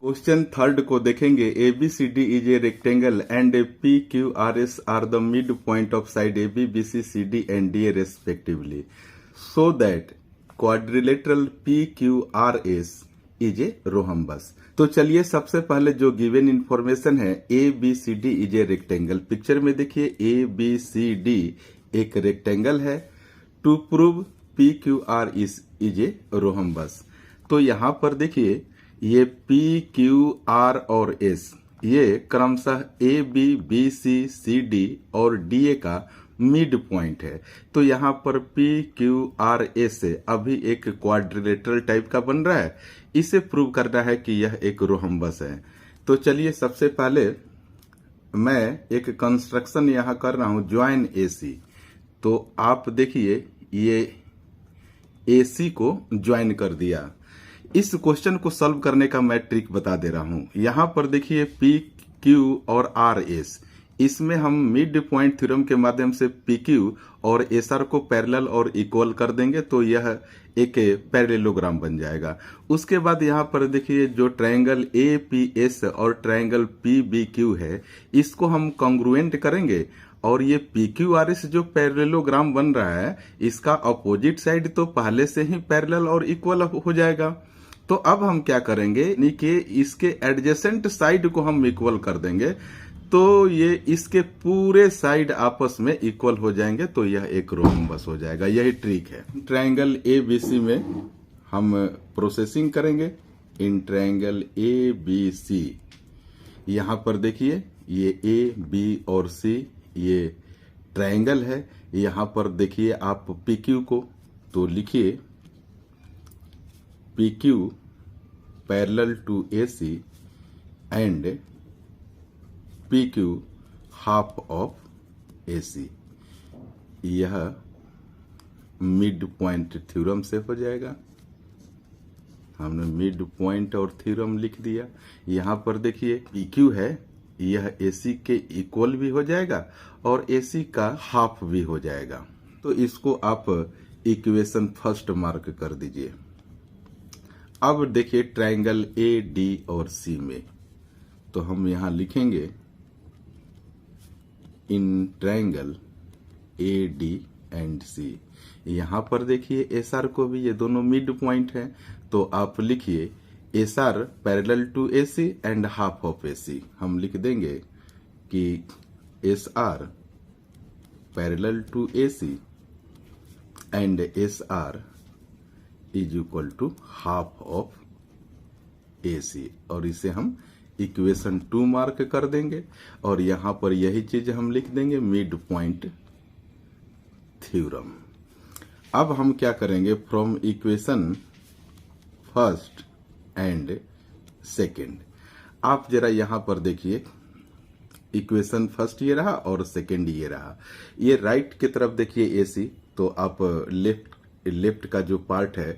Question third को देखेंगे। A B C D is a rectangle and P Q R S are the midpoint of side A B B C C D and D A respectively, so that quadrilateral P Q R S is a rhombus. तो चलिए सबसे पहले जो given information है, A B C D is a rectangle. Picture में देखिए A B C D एक rectangle है। To prove P Q R is a rhombus. तो यहां पर देखिए ये P, Q, R और S ये क्रमशः A, B, B, C, C, D और D A का मिड पॉइंट है। तो यहाँ पर P, Q, R, S अभी एक क्वाड्रिलेटरल टाइप का बन रहा है। इसे प्रूव करना है कि यह एक रोहम्बस है। तो चलिए सबसे पहले मैं एक कंस्ट्रक्शन यहाँ कर रहा हूँ, ज्वाइन AC। तो आप देखिए ये AC को ज्वाइन कर दिया। इस क्वेश्चन को सॉल्व करने का मैं ट्रिक बता दे रहा हूं। यहां पर देखिए पी क्यू और आर एस, इसमें हम मिड पॉइंट थ्योरम के माध्यम से पी क्यू और एस आर को पैरेलल और इक्वल कर देंगे, तो यह एक पैरेललोग्राम बन जाएगा। उसके बाद यहां पर देखिए जो ट्रायंगल ए पी एस और ट्रायंगल पी बी क्यू है, इसको हम कॉन्ग्रुएंट करेंगे और ये पी क्यू आर एस जो पैरेललोग्राम बन रहा है, इसका अपोजिट साइड तो पहले से ही पैरेलल और इक्वल हो जाएगा। तो अब हम क्या करेंगे कि इसके एडजेसेंट साइड को हम इक्वल कर देंगे, तो ये इसके पूरे साइड आपस में इक्वल हो जाएंगे, तो यह एक रोहम्बस हो जाएगा। यही ट्रिक है। ट्रायंगल ए बी सी में हम प्रोसेसिंग करेंगे। इन ट्रायंगल ए बी सी यहां पर देखिए ये ए बी और सी ये ट्रायंगल है। यहां पर देखिए आप पी क्यू को, तो लिखिए PQ parallel to AC and PQ half of AC। यह मिड पॉइंट थ्योरम से हो जाएगा। हमने मिड पॉइंट और थ्योरम लिख दिया। यहां पर देखिए PQ है, यह AC के इक्वल भी हो जाएगा और AC का हाफ भी हो जाएगा। तो इसको आप इक्वेशन फर्स्ट मार्क कर दीजिए। अब देखिए ट्रायंगल ए डी और सी में, तो हम यहां लिखेंगे in triangle A D and C. यहां पर देखिए एस आर को भी, ये दोनों मिड पॉइंट हैं, तो आप लिखिए S R parallel to A C and half of A C. हम लिख देंगे कि S R parallel to A C and S R is equal to half of A C, और इसे हम इक्वेशन 2 मार्क कर देंगे। और यहां पर यही चीज हम लिख देंगे मिड पॉइंट थ्योरम। अब हम क्या करेंगे, from equation first and second, आप जरा यहां पर देखिए इक्वेशन फर्स्ट ये रहा और सेकेंड ये रहा। ये राइट की तरफ देखिए ए सी, तो आप लेफ्ट का जो पार्ट है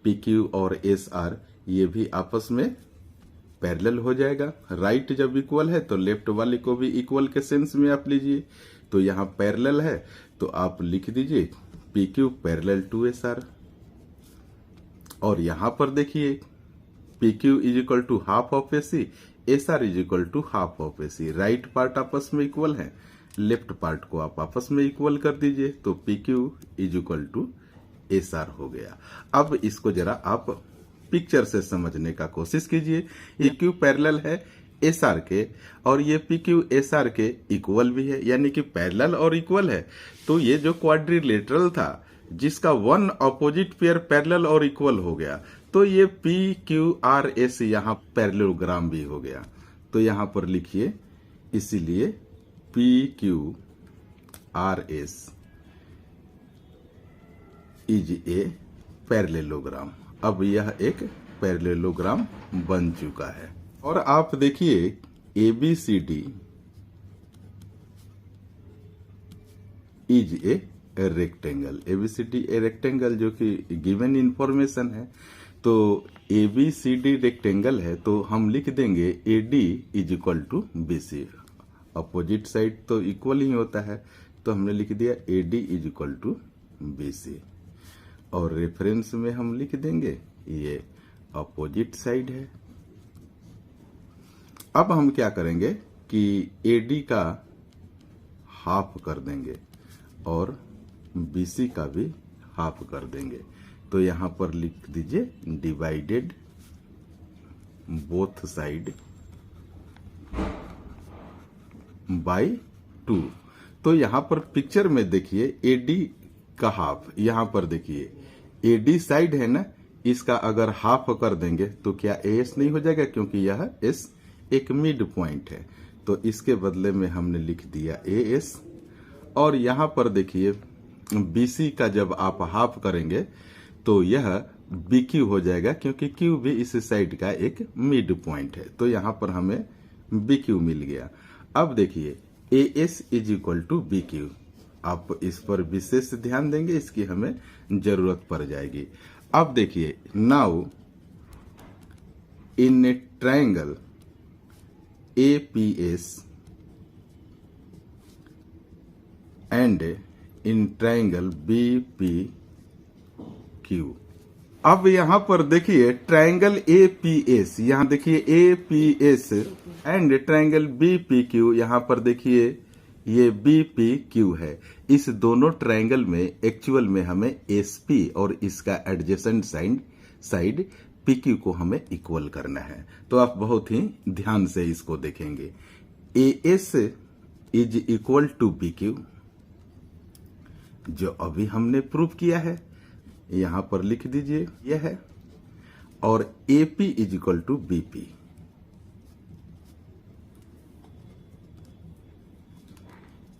पी क्यू और एस आर, ये भी आपस में पैरेलल हो जाएगा। राइट जब इक्वल है तो लेफ्ट वाले को भी इक्वल के सेंस में आप लीजिए। तो यहां पैरेलल है, तो आप लिख दीजिए P Q parallel to S R. और यहां पर देखिए P Q is equal to half of A C, S R is equal to half of A C. Right part आपस में इक्वल है, लेफ्ट पार्ट को आप आपस में इक्वल कर दीजिए, तो P Q is equal to S R हो गया। अब इसको जरा आप पिक्चर से समझने का कोशिश कीजिए। ये क्यू पैरेलल है एस आर के और ये पी क्यू एस आर के इक्वल भी है, यानी कि पैरेलल और इक्वल है। तो ये जो क्वाड्रिलेटरल था जिसका वन अपोजिट पेयर पैरेलल और इक्वल हो गया, तो ये पी क्यू आर एस यहाँ पैरेललोग्राम भी हो गया। तो यहां पर लिखिए, इसीलिए P Q R S is a parallelogram. अब यह एक पैरेललोग्राम बन चुका है। और आप देखिए A B C D is a rectangle. A B C D a rectangle जो कि गिवन इंफॉर्मेशन है। तो A B C D rectangle है, तो हम लिख देंगे A D is equal to B C. Opposite side तो इक्वल ही होता है, तो हमने लिख दिया A D is equal to B C. और रेफरेंस में हम लिख देंगे ये अपोजिट साइड है। अब हम क्या करेंगे कि AD का हाफ कर देंगे और BC का भी हाफ कर देंगे। तो यहां पर लिख दीजिए डिवाइडेड बोथ साइड बाय 2। तो यहां पर पिक्चर में देखिए AD का हाफ, यहां पर देखिए AD साइड है ना, इसका अगर हाफ कर देंगे तो क्या AS नहीं हो जाएगा, क्योंकि यह S एक मिड पॉइंट है। तो इसके बदले में हमने लिख दिया AS। और यहां पर देखिए BC का जब आप हाफ करेंगे तो यह BQ हो जाएगा, क्योंकि Q भी इस साइड का एक मिड पॉइंट है। तो यहां पर हमें BQ मिल गया। अब देखिए AS is equal to BQ, आप इस पर विशेष ध्यान देंगे, इसकी हमें जरूरत पड़ जाएगी। अब देखिए now in A triangle APS and in triangle BPQ। अब यहां पर देखिए ट्रायंगल APS, यहां देखिए APS एंड ट्रायंगल BPQ, यहां पर देखिए ये BPQ है। इस दोनों ट्रायंगल में एक्चुअल में हमें SP और इसका एडजेसेंट साइड PQ को हमें इक्वल करना है। तो आप बहुत ही ध्यान से इसको देखेंगे। AS is equal to BQ, जो अभी हमने प्रूव किया है, यहां पर लिख दीजिए यह है। और AP is equal to BP,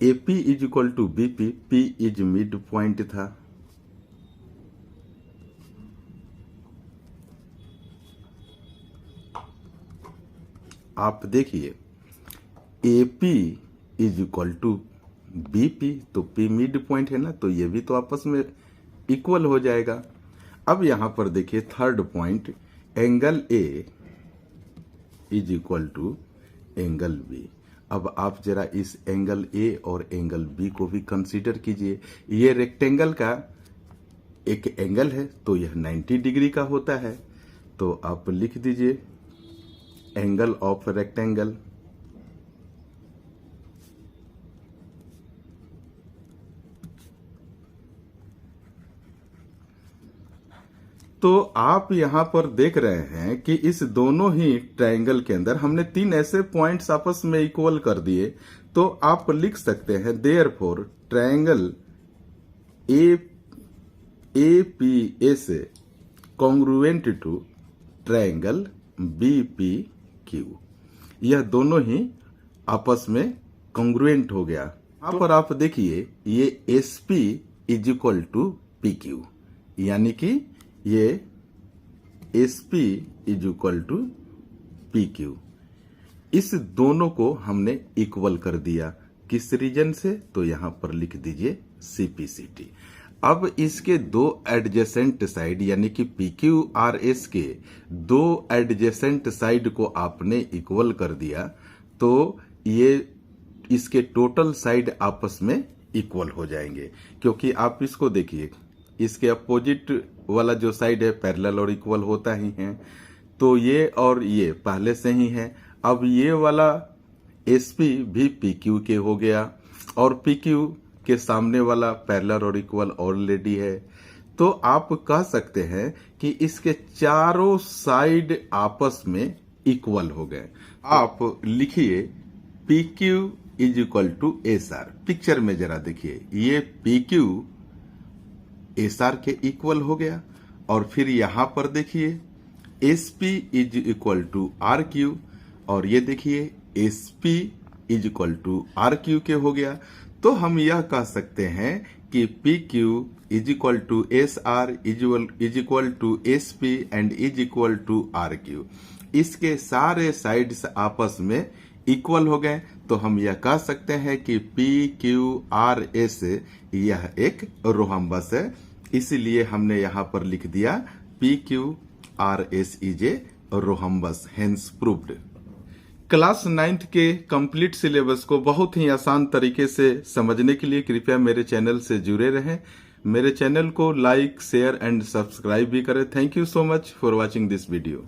AP is equal to BP, P is mid point था। आप देखिए AP is equal to BP, तो P मिड पॉइंट है ना, तो ये भी तो आपस में इक्वल हो जाएगा। अब यहां पर देखिए third point, angle A is equal to angle B। अब आप जरा इस एंगल A और एंगल B को भी कंसीडर कीजिए। ये रेक्टेंगल का एक एंगल है, तो यह 90 डिग्री का होता है। तो आप लिख दीजिए एंगल ऑफ रेक्टेंगल। तो आप यहां पर देख रहे हैं कि इस दोनों ही ट्रायंगल के अंदर हमने 3 ऐसे पॉइंट्स आपस में इक्वल कर दिए। तो आप लिख सकते हैं therefore triangle APS congruent to triangle BPQ। यह दोनों ही आपस में कॉन्ग्रुएंट हो गया। यहां पर आप देखिए ये SP is equal to PQ, यानी कि ये SP is equal to PQ। इस दोनों को हमने इक्वल कर दिया। किस रीजन से? तो यहां पर लिख दीजिए CPCT। अब इसके दो एडजेसेंट साइड यानी कि PQRS के दो एडजेसेंट साइड को आपने इक्वल कर दिया, तो ये इसके टोटल साइड आपस में इक्वल हो जाएंगे। क्योंकि आप इसको देखिए, इसके अपोजिट वाला जो साइड है पैरेलल और इक्वल होता ही है, तो ये और ये पहले से ही है। अब ये वाला SP भी PQ के हो गया और PQ के सामने वाला पैरेलल और इक्वल ऑलरेडी है। तो आप कह सकते हैं कि इसके चारों साइड आपस में इक्वल हो गए। आप लिखिए PQ is equal to SR। Picture में जरा देखिए, ये PQ SR के इक्वल हो गया। और फिर यहां पर देखिए SP is equal to RQ, और ये देखिए SP is equal to RQ के हो गया। तो हम यह कह सकते हैं कि PQ is equal to SR is equal to SP and is equal to RQ। इसके सारे साइड्स आपस में इक्वल हो गए। तो हम यह कह सकते हैं कि PQRS यह एक रोहम्बस है। इसीलिए हमने यहां पर लिख दिया PQRS is a rhombus, hence proved. Class 9th के कंप्लीट सिलेबस को बहुत ही आसान तरीके से समझने के लिए कृपया मेरे चैनल से जुड़े रहें। मेरे चैनल को लाइक, शेयर एंड सब्सक्राइब भी करें। Thank you so much for watching this video.